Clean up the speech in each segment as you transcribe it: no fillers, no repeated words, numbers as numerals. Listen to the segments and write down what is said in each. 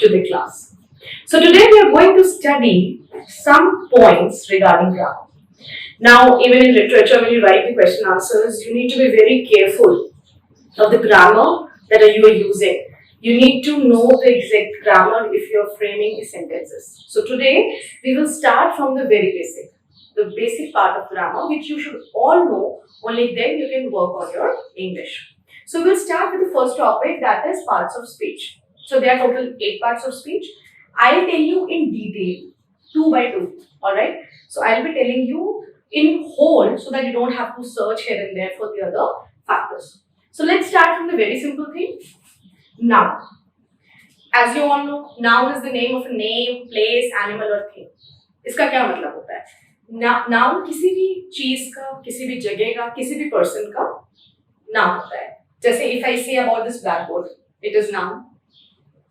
to the class. So today we are going to study some points regarding grammar. Now, even in literature, when you write the question answers, you need to be very careful of the grammar that you are using. You need to know the exact grammar if you are framing the sentences. So today we will start from the very basic, the basic part of grammar, which you should all know. Only then you can work on your English. So we'll start with the first topic, that is parts of speech. So there are total 8 parts of speech. I'll tell you in detail, 2 by 2. Alright. So I'll be telling you in whole so that you don't have to search here and there for the other factors. So let's start from the very simple thing. Noun. As you all know, noun is the name of a name, place, animal or thing. इसका क्या मतलब होता है? Noun किसी भी चीज का, किसी भी जगह का, किसी भी person का नाम होता है. जैसे if I say about this blackboard, it is noun.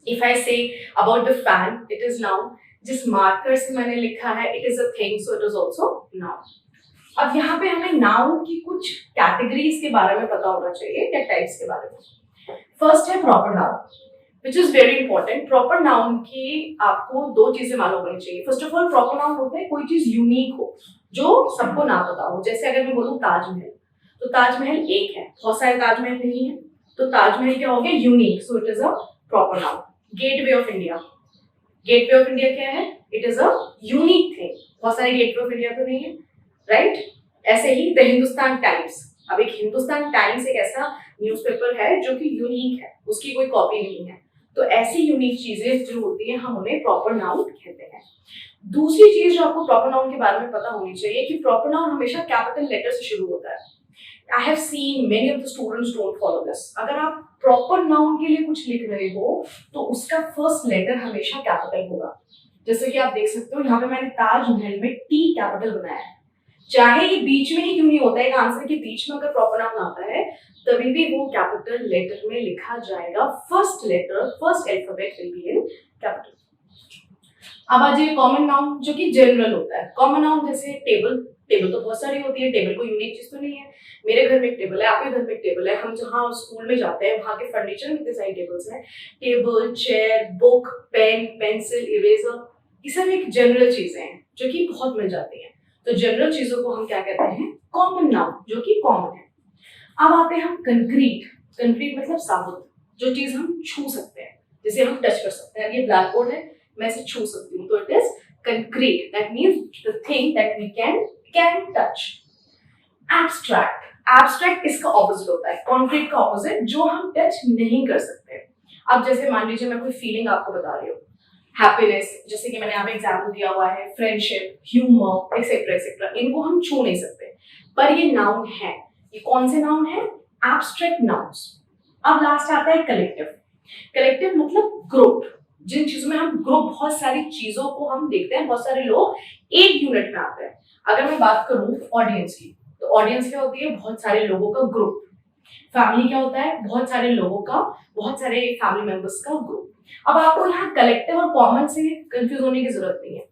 If I say about the fan, it is noun. जिस मार्कर से मैंने लिखा है, it is a thing, so it is also noun. अब यहाँ पे हमें नाउन की कुछ कैटेगरीज के बारे में पता होना चाहिए या टाइप्स के बारे में. फर्स्ट है proper noun, which is very important. Proper noun की आपको 2 चीजें मालूम होनी चाहिए. First of all, proper noun होता है कोई चीज यूनिक हो, जो सबको ना पता हो. जैसे अगर मैं बोलूँ ताजमहल, तो ताजमहल एक है, बहुत सारे ताजमहल नहीं है, तो ताजमहल क्या हो गया? Unique, so it is a proper noun. Gateway of India, gateway of India क्या है? It is a unique thing. बहुत सारे गेटवे ऑफ इंडिया तो नहीं है, राइट? ऐसे ही द हिंदुस्तान टाइम्स. अब एक हिंदुस्तान टाइम्स एक ऐसा न्यूज़पेपर है जो कि यूनिक है, उसकी कोई कॉपी नहीं है. तो ऐसी यूनिक चीजें जो होती हैं हम उन्हें प्रॉपर नाउन कहते हैं. दूसरी चीज जो आपको प्रॉपर नाउन के बारे में पता होनी चाहिए कि प्रॉपर नाउन हमेशा कैपिटल लेटर से शुरू होता है. I have seen many of the students don't follow this. अगर आप प्रॉपर नाउन के लिए कुछ लिख रहे हो तो उसका फर्स्ट लेटर हमेशा कैपिटल होगा. जैसे कि आप देख सकते हो यहाँ पे मैंने ताजमहल में टी कैपिटल बनाया है. चाहे ये बीच में ही क्यों नहीं होता है, एक आंसर के बीच में अगर प्रॉपर नाउन आता है तभी भी वो कैपिटल लेटर में लिखा जाएगा. First letter, first alphabet will be in capital. अब आ जाइए कॉमन नाउन, जो कि जनरल होता है. कॉमन नाउन जैसे टेबल. टेबल तो बहुत सारी होती है, टेबल कोई यूनिक चीज तो नहीं है. मेरे घर में एक टेबल है, आपके घर में एक टेबल है. हम जहाँ स्कूल में जाते हैं वहाँ के फर्नीचर में इतने सारे टेबल्स हैं. Table, chair, book, pen, pencil, eraser, ये सब एक जनरल चीजें हैं जो कि बहुत मिल जाती हैं. तो जनरल चीजों को हम क्या कहते हैं? कॉमन नाउन, जो कि कॉमन है. अब आते हैं हम कंक्रीट. कंक्रीट मतलब साबुत, जो चीज हम छू सकते हैं, जिसे हम टच कर सकते हैं. ये ब्लैक बोर्ड है, मैं इसे छू सकती हूँ, तो it is concrete. That means the thing that we can touch. Abstract. Abstract इसका ऑपोजिट होता है, कॉन्क्रीट का ऑपोजिट, जो हम टच नहीं कर सकते. अब जैसे मान लीजिए मैं कोई फीलिंग आपको बता रही हूँ, हैप्पीनेस, जैसे कि मैंने यहाँ पे एग्जाम्पल दिया हुआ है, फ्रेंडशिप, ह्यूमर, एक्सेट्रा एक्सेट्रा, इनको हम छू नहीं सकते, पर ये नाउन है. ये कौन से नाउन है? Abstract nouns. अब लास्ट आता है कलेक्टिव. कलेक्टिव मतलब ग्रुप. जिन चीजों में हम ग्रुप, बहुत सारी चीजों को हम देखते हैं, बहुत सारे लोग एक यूनिट में आते हैं. अगर मैं बात करूं ऑडियंस की, तो ऑडियंस क्या होती है? बहुत सारे लोगों का ग्रुप. फैमिली क्या होता है? बहुत सारे लोगों का, बहुत सारे फैमिली मेंबर्स का ग्रुप. अब आपको यहाँ कलेक्टिव और कॉमन से कंफ्यूज होने की जरूरत नहीं है.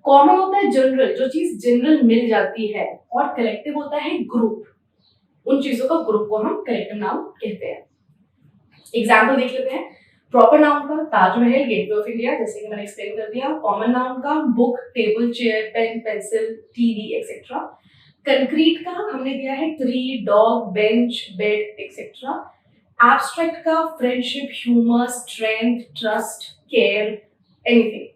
कॉमन होता है जनरल, जो चीज जनरल मिल जाती है, और कलेक्टिव होता है ग्रुप. उन चीजों का ग्रुप को हम कलेक्टिव नाउन कहते हैं. एग्जाम्पल देख लेते हैं. प्रॉपर नाउन का ताजमहल, गेटवे ऑफ इंडिया, जैसे कि मैंने एक्सप्लेन कर दिया. कॉमन नाउन का book, table, chair, pen, pencil, TV etcetera. Concrete का हमने दिया है tree, dog, bench, bed etcetera. Abstract का friendship, humour, strength, trust, care, anything.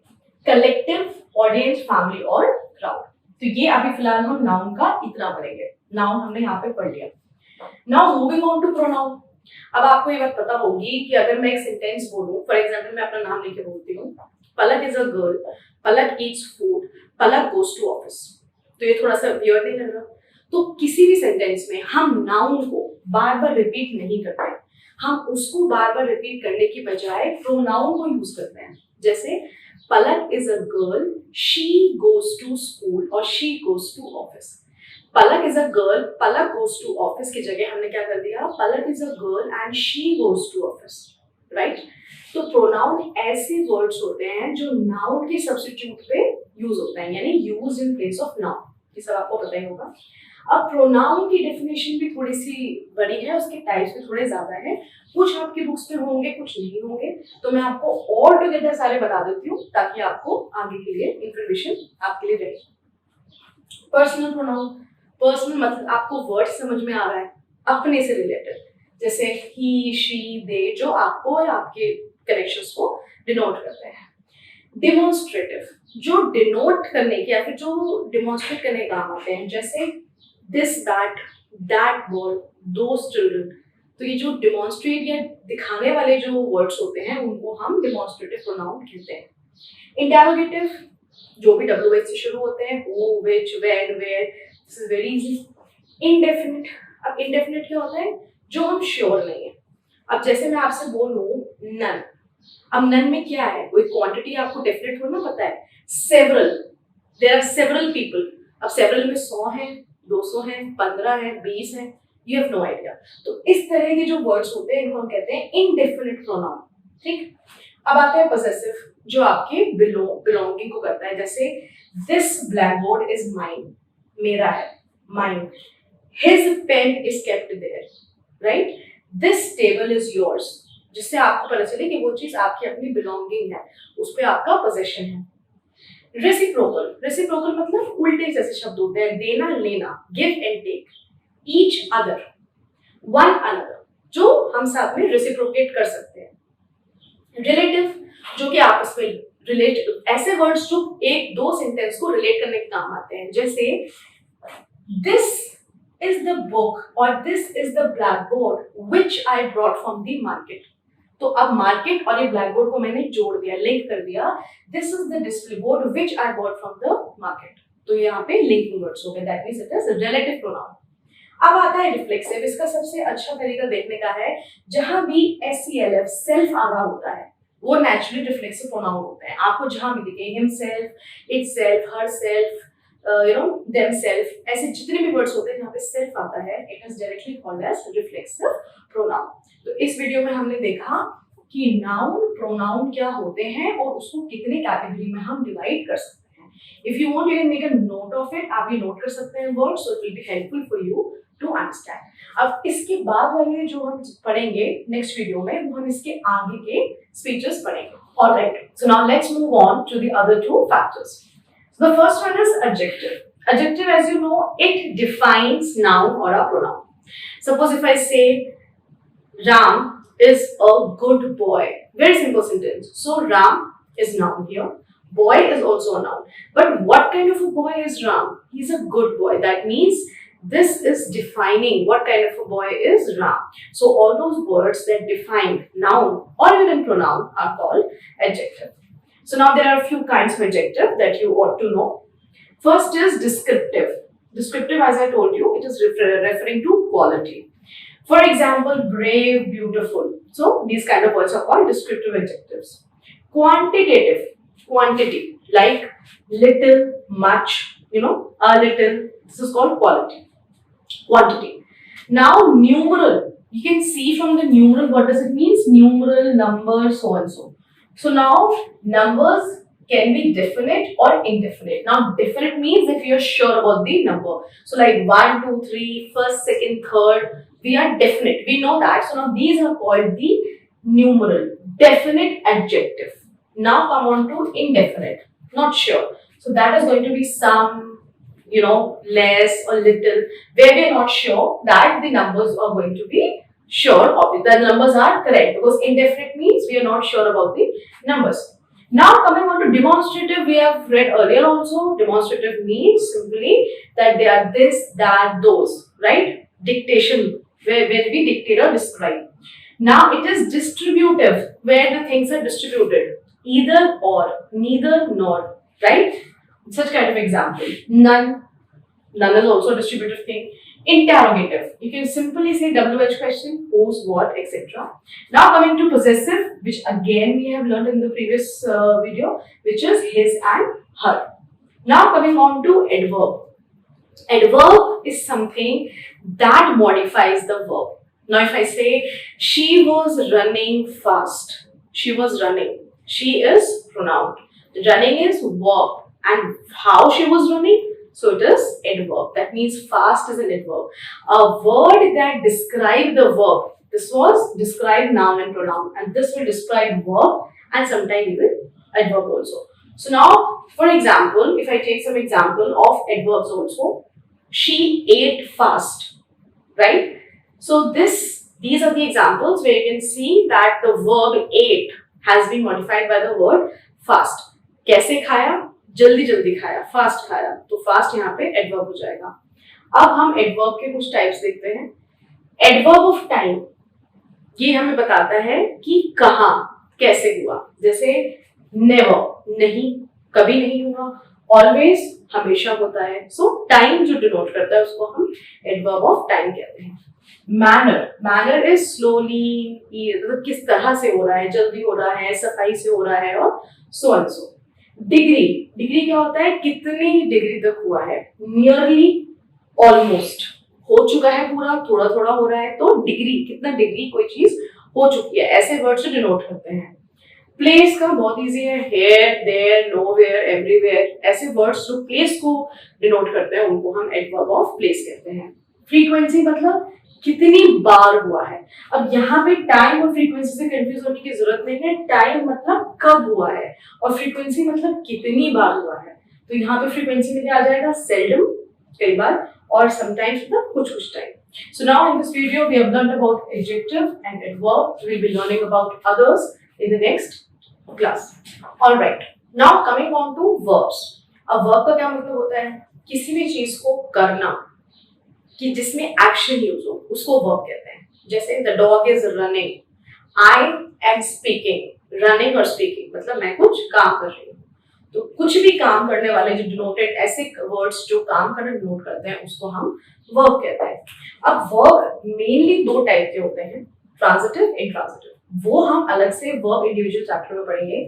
Collective audience, family और क्राउड. तो ये अभी फिलहाल हम नाउन का इतना पढ़ेंगे. नाउन हमने यहाँ पे पढ़ लिया. Now moving on to pronoun. अब आपको ये बात पता होगी कि अगर मैं एक सेंटेंस बोलूं, फॉर एग्जाम्पल मैं अपना नाम लेके बोलती हूँ, Palak is a girl, Palak eats food, Palak goes to office, तो ये थोड़ा सा वियर्ड नहीं लग रहा? तो किसी भी सेंटेंस में हम नाउन को बार बार रिपीट नहीं करते. हम उसको बार बार रिपीट करने की बजाय प्रोनाउन को यूज करते हैं. जैसे Palak is a girl, she goes to school और she goes to office. Palak is a girl, Palak goes to office की जगह हमने क्या कर दिया? Palak is a girl and she goes to office, right? तो प्रोनाउन ऐसे वर्ड्स होते हैं जो नाउन के सब्स्टिट्यूट पे यूज होते हैं, यानी use in place of noun. ये सब आपको पता ही होगा. अब प्रोनाउन की डेफिनेशन भी थोड़ी सी बड़ी है, उसके टाइप्स भी थोड़े ज्यादा है, कुछ आपकी बुक्स में होंगे कुछ नहीं होंगे, तो मैं आपको ऑल टुगेदर सारे बता देती हूँ ताकि आपको आगे के लिए इंफॉर्मेशन आपके लिए रहे। पर्सनल प्रोनाउन, पर्सनल मतलब आपको वर्ड समझ में आ रहा है, अपने से रिलेटेड, जैसे ही शी दे, जो आपको और आपके कनेक्शंस को डिनोट करते हैं। डिमॉन्स्ट्रेटिव, जो डिनोट करने के या फिर जो डिमॉन्स्ट्रेट करने के काम आते हैं, जैसे this that boy, those children. तो ये जो डिमॉन्स्ट्रेट या दिखाने वाले जो वर्ड्स होते हैं उनको हम डिमॉन्स्ट्रेटिव प्रोनाउन कहते हैं। इंटेरोगेटिव, जो भी WH से शुरू होते हैं, who, which, when, where, this is very easy. Indefinite, अब indefinite क्या होता है, जो हम श्योर नहीं है। अब जैसे मैं आपसे बोलूं नन, अब नन में क्या है, कोई क्वांटिटी आपको डेफिनेट थोड़ा ना पता है। Several, there are several people, अब सेवरल में 100 है, 200 है, 15 है, 20 है, यू हैव नो आइडिया। तो इस तरह के जो वर्ड्स होते हैं इनको हम कहते हैं इनडेफिनिट प्रोनाउन। ठीक, अब आता है पॉसेसिव, जो आपके बिलोंगिंग को करता है, जैसे this black board is mine, मेरा है, mine. His pen is kept there, right. This table is yours, जिससे आपको पता चले कि वो चीज आपकी अपनी बिलोंगिंग है, उस पर आपका पोजेशन है। रेसिप्रोकल, रेसिप्रोकल मतलब उल्टे जैसे शब्द होते हैं, देना लेना, give and take. Each other, one another, जो हम साथ में रेसिप्रोकेट कर सकते हैं। रिलेटिव, जो कि आपस में रिलेट, ऐसे वर्ड्स जो एक दो सेंटेंस को रिलेट करने के काम आते हैं, जैसे दिस इज द बुक और this is the black board which I brought from the market. तो अब मार्केट और ये ब्लैक बोर्ड को मैंने जोड़ दिया, लिंक कर दिया, this is the display board which I bought from the market. तो यहाँ पे लिंकिंग वर्ड्स हो गए, that means it is relative pronoun. अब आता है रिफ्लेक्सिव, इसका सबसे अच्छा तरीका देखने का है, जहां भी SELF सेल्फ आ रहा होता है वो नेचुरली रिफ्लेक्सिव प्रोनाउन होते हैं। आपको जहां भी दिखे, हिमसेल्फ, इटसेल्फ, हरसेल्फ, देमसेल्फ, ऐसे जितने भी वर्ड्स होते हैं जहाँ पे सेल्फ आता है, it is directly called as reflexive pronoun. तो इस वीडियो में हमने देखा कि नाउन प्रोनाउन क्या होते हैं और उसको कितने कैटेगरी में हम डिवाइड कर सकते हैं। If you want you can make a note of it, आप ये नोट कर सकते हैं words, so it will be helpful for you to understand. अब इसके बाद वाले जो हम पढ़ेंगे नेक्स्ट वीडियो में, वो हम इसके आगे के स्पीचेस पढ़ेंगे। Alright, so now let's move on to the other two factors. The first one is adjective. Adjective, as you know, it defines noun or a pronoun. Suppose if I say Ram is a good boy. Very simple sentence. So Ram is noun here. Boy is also a noun. But what kind of a boy is Ram? He's a good boy. That means this is defining what kind of a boy is Ram. So all those words that define noun or even pronoun are called adjective. So now there are a few kinds of adjective that you ought to know. First is descriptive. Descriptive, as I told you, it is referring to quality. For example, brave, beautiful. So these kind of words are called descriptive adjectives. Quantitative, quantity, like little, much, a little. This is called quality, quantity. Now numeral, you can see from the numeral what does it mean? Numeral, number, so and so. So now numbers can be definite or indefinite. Now definite means if you are sure about the number. So like 1, 2, 3, first, second, third, we are definite. We know that. So now these are called the numeral, definite adjective. Now come on to indefinite, not sure. So that is going to be some, less or little, where we are not sure that the numbers are going to be sure of it. The numbers are correct, because indefinite means we are not sure about the numbers. Now coming on to demonstrative, we have read earlier also. Demonstrative means simply that they are this, that, those, right? Dictation, where we dictate or describe. Now it is distributive, where the things are distributed, either or, neither nor, right? Such kind of example. None is also a distributive thing. Interrogative, you can simply say WH question, whose, what, etc. Now coming to possessive, which again we have learned in the previous video, which is his and her. Now coming on to adverb. Adverb is something that modifies the verb. Now if I say she was running fast, she was running, she is pronoun. Running is verb, and how she was running, So it is adverb. That means fast is an adverb. A word that describes the verb. This was describe noun and pronoun, and this will describe verb and sometimes even adverb also. So now, for example, if I take some example of adverbs also, she ate fast, right? So these are the examples where you can see that the verb ate has been modified by the word fast. कैसे खाया? जल्दी जल्दी खाया, fast खाया, तो fast यहाँ पे adverb हो जाएगा। अब हम एडवर्ब के कुछ टाइप्स देखते हैं। एडवर्ब ऑफ टाइम, ये हमें बताता है कि कहाँ कैसे हुआ। जैसे नेवर, नहीं, कभी नहीं हुआ। ऑलवेज, हमेशा होता है। सो टाइम जो डिनोट करता है उसको हम एडवर्ब ऑफ टाइम कहते हैं। मैनर, मैनर इज स्लोली, मतलब किस तरह से हो रहा है, जल्दी हो रहा है, सफाई से हो रहा है, और so and so. Degree, degree क्या होता है? कितनी डिग्री तक हुआ है। नियरली, ऑलमोस्ट, हो चुका है पूरा, थोड़ा थोड़ा हो रहा है, तो डिग्री, कितना डिग्री कोई चीज हो चुकी है, ऐसे वर्ड से डिनोट करते हैं। प्लेस का बहुत इजी है, हेयर, देयर, नोवेयर, एवरीवेयर, ऐसे वर्ड्स जो प्लेस को डिनोट करते हैं उनको हम एडवर्ब ऑफ प्लेस कहते हैं। फ्रीक्वेंसी मतलब कितनी बार हुआ है। अब यहाँ पे टाइम और फ्रीक्वेंसी से कंफ्यूज होने की जरूरत नहीं है। टाइम मतलब कब हुआ है और फ्रीक्वेंसी मतलब कितनी बार हुआ है। तो यहाँ पे फ्रीक्वेंसी में क्या आ जाएगा? सेल्डम, कई बार, और समटाइम्स मतलब कुछ कुछ time. So now in this video we have learned about adjective and adverb. We will be learning about others in the next class. All right. Now coming on to verbs. अब verb का क्या मतलब होता है? किसी भी चीज को करना कि जिसमें एक्शन यूज हो उसको वर्ब कहते हैं। जैसे the dog is running, I am speaking. Running और स्पीकिंग मतलब मैं कुछ काम कर रही हूँ। तो कुछ भी काम करने वाले जो डिनोटेड ऐसे वर्ड्स जो काम करना डिनोट करते हैं उसको हम वर्ब कहते हैं। अब वर्ब मेनली दो टाइप के होते हैं, ट्रांजिटिव, इंट्रांजिटिव। वो हम अलग से वर्ब इंडिविजुअल चैप्टर में पढ़ेंगे।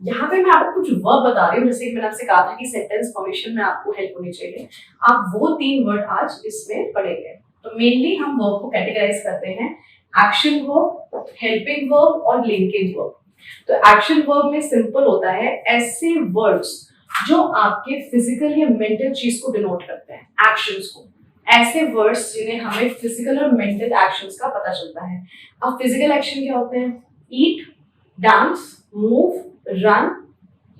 यहाँ पे मैं आपको कुछ वर्ब बता रही हूँ, जैसे कि मैंने आपसे कहा था कि सेंटेंस फॉर्मेशन में आपको हेल्प होनी चाहिए। आप वो 3 वर्ड आज इसमें पढ़ेंगे। तो मेनली हम वर्ब को कैटेगराइज करते हैं एक्शन वर्ब, हेल्पिंग वर्ब और लिंकिंग वर्ब। तो एक्शन वर्ब में सिंपल होता है ऐसे वर्ड्स जो आपके फिजिकल या मेंटल चीज को डिनोट करते हैं, एक्शंस को। ऐसे वर्ड्स जिन्हें हमें फिजिकल और मेंटल एक्शंस का पता चलता है। अब फिजिकल एक्शन क्या होते हैं? ईट, डांस, मूव, रन।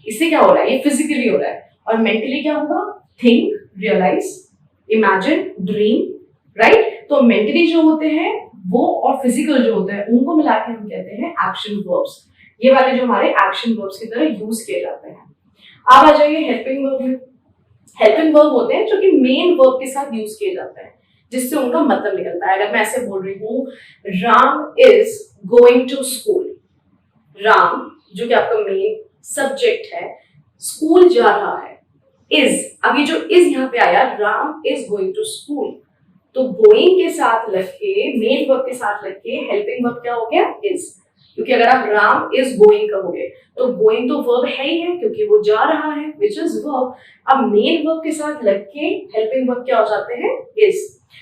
इससे क्या हो रहा है? ये फिजिकली हो रहा है। और मेंटली क्या होगा? Think, realize, imagine, dream, right? तो मेंटली जो होते हैं वो और फिजिकल जो होते हैं उनको मिला के हम कहते हैं एक्शन वर्ब्स। ये वाले जो हमारे एक्शन वर्ब्स की तरह यूज किए जाते हैं। अब आ जाइए हेल्पिंग वर्ब में। हेल्पिंग वर्ब होते हैं जो कि मेन वर्ब के साथ यूज किए जाते हैं, जिससे उनका मतलब निकलता है। अगर मैं ऐसे बोल रही हूँ Ram is going to school, Ram जो कि आपका मेन सब्जेक्ट है, स्कूल जा रहा है। इज, अभी जो इज यहाँ पे आया, Ram is going to school, तो गोइंग के साथ लग के, मेन वर्ब के साथ लग के हेल्पिंग वर्ब क्या हो गया? इज। क्योंकि अगर आप राम इज गोइंग कहोगे तो गोइंग तो वर्ब है ही है क्योंकि वो जा रहा है, विच इज वर्ब। अब मेन वर्ब के साथ लग के हेल्पिंग वर्ब क्या हो जाते हैं? इज।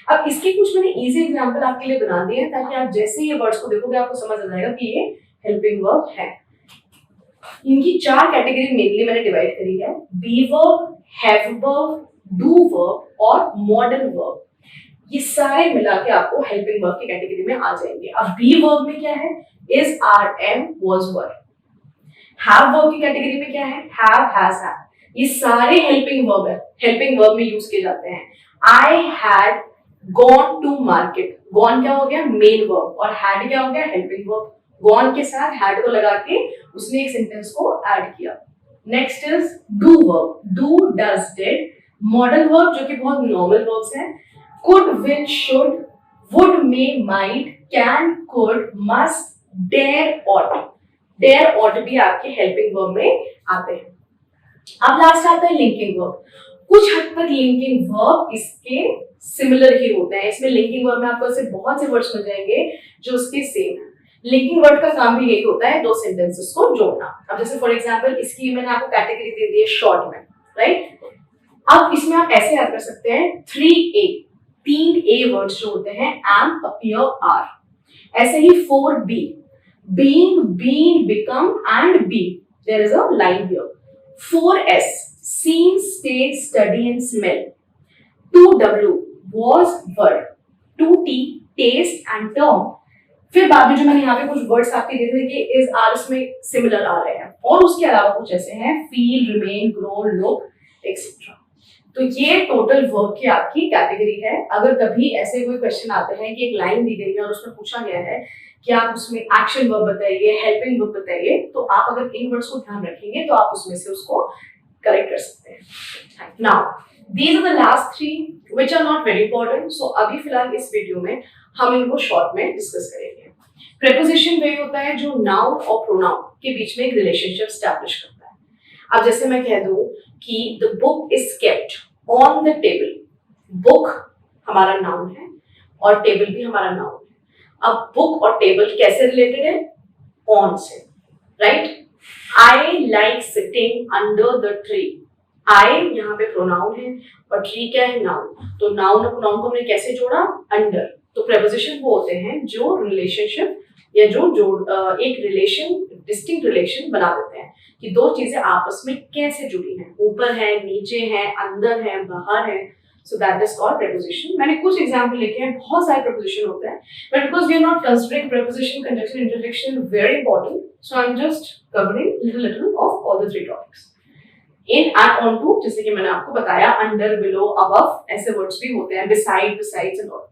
अब इसके कुछ मैंने इजी एग्जांपल आपके लिए बना दिए हैं ताकि आप जैसे ये वर्ड्स को देखोगे आपको समझ आ जाएगा कि ये हेल्पिंग वर्ब है। इनकी 4 कैटेगरी मेनली मैंने डिवाइड करी है, be verb, have verb, do verb और मॉडल वर्ब। ये सारे मिला के आपको हेल्पिंग वर्ब की कैटेगरी में आ जाएंगे। अब बी वर्ब में क्या है? Is, are, am, was, were. Have verb की कैटेगरी में क्या है? Have, has, have. ये सारे हेल्पिंग वर्ब है, हेल्पिंग वर्ब में यूज किए जाते हैं। I had gone to market, gone क्या हो गया? मेन वर्ब, और हैड क्या हो गया? Helping verb. गॉन के साथ हैड को लगा के उसने एक सेंटेंस को ऐड किया। Next is do verb, do, does, did. Modal verb जो कि बहुत नॉर्मल वर्ब्स हैं, could, will, should, would, may, might, can, could, must, dare, ought। dare, ought भी आपके हेल्पिंग वर्ब में आते हैं। अब लास्ट आता है लिंकिंग वर्ब। कुछ हद तक लिंकिंग वर्ब इसके सिमिलर ही होते हैं। इसमें लिंकिंग वर्ब में आपको ऐसे बहुत से वर्ड्स मिल जाएंगे जो उसके सेम है। लिंकिंग वर्ड का काम भी यही होता है, 2 सेंटेंसेस को जोड़ना। अब जैसे फॉर एग्जांपल इसकी मैंने आपको कैटेगरी दे दी है शॉर्ट में, राइट? अब इसमें आप ऐसे याद कर सकते हैं 3A, 3A वर्ड्स जो होते हैं am, appear, are। ऐसे ही 4B, being, been, become and be। There is a line here। 4S, seen, stay, study and smell. 2W was verb. 2T taste and term. फिर बाद में जो मैंने यहाँ पे कुछ वर्ड्स आपके दे दिए कि इज आर इसमें सिमिलर आ रहे हैं और उसके अलावा कुछ ऐसे हैं feel, remain, grow, look etcetera. तो ये टोटल वर्ब की आपकी कैटेगरी है. अगर कभी ऐसे कोई क्वेश्चन आते हैं कि एक लाइन दी गई है और उसमें पूछा गया है कि आप उसमें एक्शन वर्ब बताइए, हेल्पिंग वर्ब बताइए, तो आप अगर इन वर्ड्स को ध्यान रखेंगे तो आप उसमें से उसको करेक्ट कर सकते हैं. Now these are the last three which are not very important. So अभी फिलहाल इस वीडियो में हम इनको शॉर्ट में डिस्कस करेंगे. प्रेपोजिशन वही होता है जो नाउन और प्रोनाउन के बीच में एक रिलेशनशिप स्टैब्लिश करता है. अब जैसे मैं कह दूं कि the book is kept on the table. Book हमारा नाउन है और टेबल भी हमारा नाउन है. अब बुक और टेबल कैसे रिलेटेड है? ऑन से, right? I like sitting under the tree. आई यहाँ पे प्रोनाउन है और ट्री क्या है? नाउन. तो नाउन और प्रोनाउन को हमने कैसे जोड़ा? अंडर. तो प्रेपोजिशन वो होते हैं जो रिलेशनशिप या जो एक रिलेशन, डिस्टिंक्ट रिलेशन बना देते हैं कि दो चीजें आपस में कैसे जुड़ी हैं, ऊपर है, नीचे है, अंदर है, बाहर है. So that is called preposition. मैंने कुछ एग्जांपल लिखे हैं, बहुत सारे प्रेपोजिशन होते हैं, but because we are not considering preposition, conjunction, interjection very important, so I am just covering little of all the three topics. In and on to, जैसे कि मैंने आपको बताया, अंडर, बिलो, अबव, ऐसे वर्ड्स भी होते हैं, बिसाइड, बिसाइड्स एंड ऑल.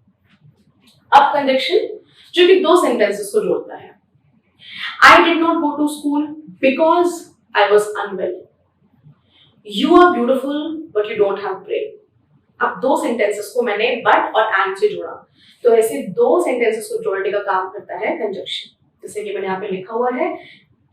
अब कंजंक्शन जो कि दो सेंटेंसेस को जोड़ता है. I did not go to school because I was unwell. You are beautiful but you don't have brain. अब दो सेंटेंसेस को मैंने बट और एंड से जोड़ा, तो ऐसे दो सेंटेंसेस को जोड़ने का काम करता है कंजंक्शन. जैसे कि मैंने यहाँ पे लिखा हुआ है,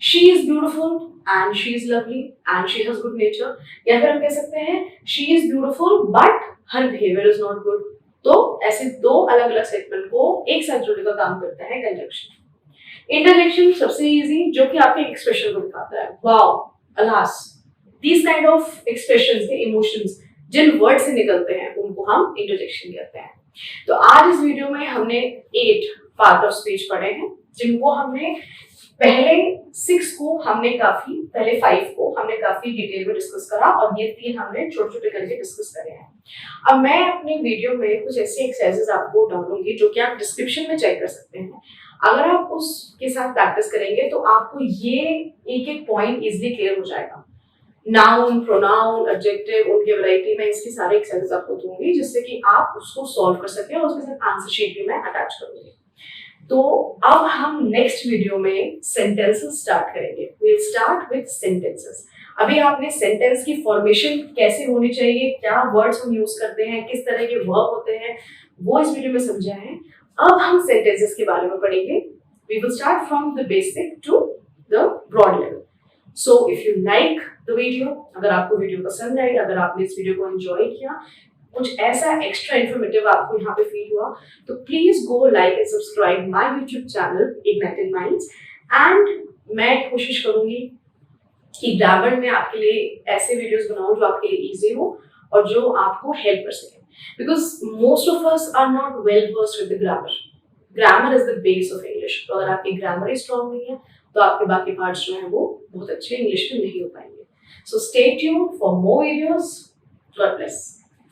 she is beautiful and she is lovely and she has good nature. या फिर हम कह सकते हैं she is beautiful but her behavior is not good. तो ऐसे दो अलग अलग स्टेटमेंट को एक साथ जोड़ने का काम करता है कंजंक्शन. इंटरजेक्शन सबसे इजी, जो कि आपके एक्सप्रेशन को दिखाता है. Wow, alas, this kind of expressions, के इमोशंस जिन वर्ड से निकलते हैं उनको हम इंटरजेक्शन कहते हैं. तो आज इस वीडियो में हमने 8 पार्ट ऑफ स्पीच पढ़े हैं, जिनको हमने पहले 6 को हमने काफी, पहले 5 को हमने काफी डिटेल में डिस्कस करा और ये 3 हमने छोटे छोटे करके डिस्कस करे हैं. अब मैं अपने वीडियो में कुछ ऐसी एक्सरसाइजेस आपको डालूंगी जो कि आप डिस्क्रिप्शन में चेक कर सकते हैं. अगर आप उसके साथ प्रैक्टिस करेंगे तो आपको ये एक एक पॉइंट इजिली क्लियर हो जाएगा. नाउन, प्रोनाउन, एडजेक्टिव, उनके वैरायटी में इसकी सारी एक्सरसाइजेस आपको दूंगी जिससे कि आप उसको सॉल्व कर सकें और उसके साथ आंसर शीट भी मैं अटैच करूंगी. तो अब हम नेक्स्ट वीडियो में सेंटेंसेस स्टार्ट करेंगे. we'll start with sentences. अभी आपने सेंटेंस की फॉर्मेशन कैसे होनी चाहिए, क्या वर्ड्स हम यूज करते हैं, किस तरह के वर्ब होते हैं, वो इस वीडियो में समझा है. अब हम सेंटेंसेस के बारे में पढ़ेंगे. we will start from the basic to the broad level. so if you like the video, अगर आपको वीडियो पसंद आई, अगर आपने इस वीडियो को एंजॉय किया, कुछ ऐसा एक्स्ट्रा इन्फॉर्मेटिव आपको यहाँ पे फील हुआ, तो please go like and subscribe my YouTube channel ignited minds. And मैं कोशिश करूंगी कि ग्रामर में आपके लिए ऐसे वीडियोस बनाऊं जो आपके लिए इजी हो और जो आपको हेल्प कर सके, because most of us are not well versed with the grammar. Grammar is the base of English. तो अगर आपकी ग्रामर ही स्ट्रॉन्ग नहीं है तो आपके बाकी पार्ट्स जो है वो बहुत अच्छे इंग्लिश में नहीं हो पाएंगे. So stay tuned for more videos. God bless.